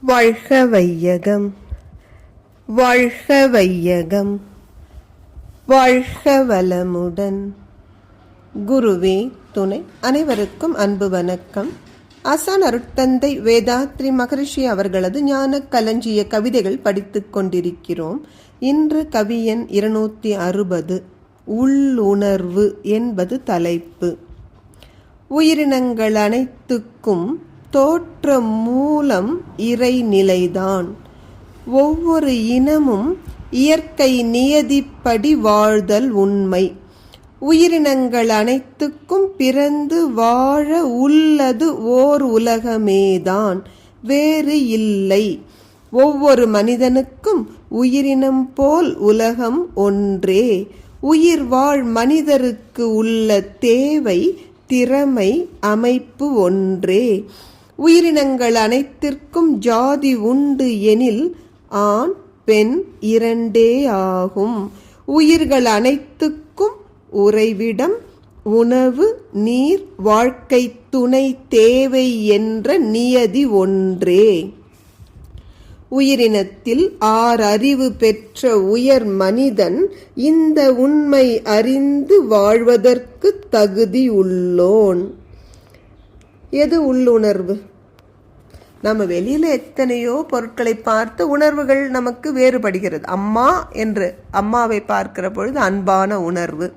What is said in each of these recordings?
வாழ்க வையகம், வாழ்க வையகம், வாழ்க வளமுடன். குருவே துணை. அனைவருக்கும் அன்பு வணக்கம். ஆசான் அருட்தந்தை வேதாத்ரி மகரிஷி அவர்களது ஞான களஞ்சிய கவிதைகள் படித்துக் கொண்டிருக்கிறோம். இன்று கவியன் 260 உள்ளுணர்வு என்பது தலைப்பு. உயிரினங்கள் அனைத்துக்கும் தோற்ற மூலம் இறைநிலைதான். ஒவ்வொரு இனமும் இயற்கை நியதிப்படி வாழ்தல் உண்மை. உயிரினங்கள் அனைத்துக்கும் பிறந்து வாழ உள்ளது ஓர் உலகமேதான், வேறு இல்லை. ஒவ்வொரு மனிதனுக்கும் உயிரினம் போல் உலகம் ஒன்றே. உயிர் வாழ் மனிதருக்கு உள்ள தேவை, திறமை, அமைப்பு ஒன்றே. உயிரினங்கள் அனைத்திற்கும் ஜாதி உண்டு எனில் ஆண் பெண் இரண்டே ஆகும். உயிர்கள் அனைத்துக்கும் உறைவிடம், உணவு, நீர், வாழ்க்கை துணை தேவை என்ற நியதி ஒன்றே. உயிரினத்தில் 6 அறிவு பெற்ற உயர் மனிதன் இந்த உண்மை அறிந்து வாழ்வதற்கு தகுதி உள்ளோன். எது உள்ளுணர்வு? நம்ம வெளியில எத்தனையோ பொருட்களை பார்த்து உணர்வுகள் நமக்கு வேறுபடுகிறது. அம்மா என்று அம்மாவை பார்க்கிற பொழுது அன்பான உணர்வு.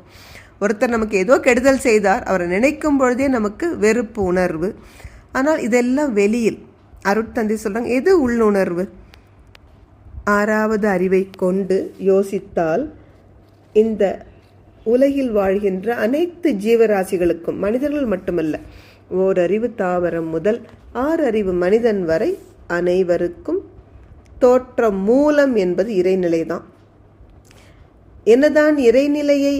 ஒருத்தர் நமக்கு ஏதோ கெடுதல் செய்தார், அவரை நினைக்கும் பொழுதே நமக்கு வெறுப்பு உணர்வு. ஆனால் இதெல்லாம் வெளியில். அருட்தந்தை சொல்றாங்க, எது உள்ளுணர்வு? 6வது அறிவை கொண்டு யோசித்தால் இந்த உலகில் வாழ்கின்ற அனைத்து ஜீவராசிகளுக்கும், மனிதர்கள் மட்டுமல்ல, ஓரறிவு தாவரம் முதல் 6 அறிவு மனிதன் வரை அனைவருக்கும் தோற்ற மூலம் என்பது இறைநிலைதான். என்னதான் இறைநிலையை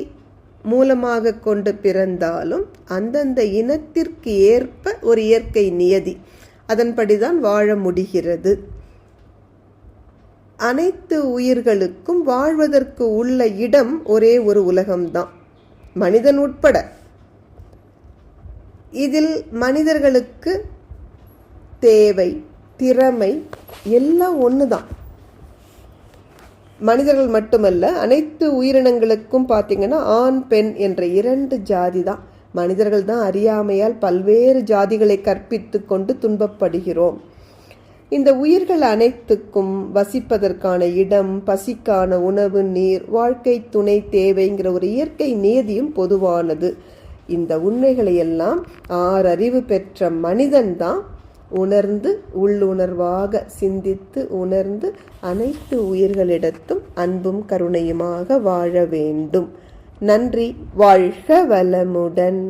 மூலமாக கொண்டு பிறந்தாலும் அந்தந்த இனத்திற்கு ஏற்ப ஒரு இயற்கை நியதி, அதன்படிதான் வாழ முடிகிறது. அனைத்து உயிர்களுக்கும் வாழ்வதற்கு உள்ள இடம் ஒரே ஒரு உலகம்தான், மனிதன் உட்பட. இதில் மனிதர்களுக்கு தேவை, திறமை எல்லாம் ஒண்ணுதான். மனிதர்கள் மட்டுமல்ல, அனைத்து உயிரினங்களுக்கும் பார்த்தீங்கன்னா ஆண் பெண் என்ற 2 ஜாதி தான். மனிதர்கள் தான் அறியாமையால் பல்வேறு ஜாதிகளை கற்பித்து கொண்டு துன்பப்படுகிறோம். இந்த உயிர்கள் அனைத்துக்கும் வசிப்பதற்கான இடம், பசிக்கான உணவு, நீர், வாழ்க்கை துணை தேவைங்கிற ஒரு இயற்கை நியதியும் பொதுவானது. இந்த உண்மைகளை எல்லாம் 6 அறிவு பெற்ற மனிதன்தான் உணர்ந்து, உள்ளுணர்வாக சிந்தித்து உணர்ந்து அனைத்து உயிர்களிடத்தும் அன்பும் கருணையுமாக வாழ வேண்டும். நன்றி. வாழ்க வளமுடன்.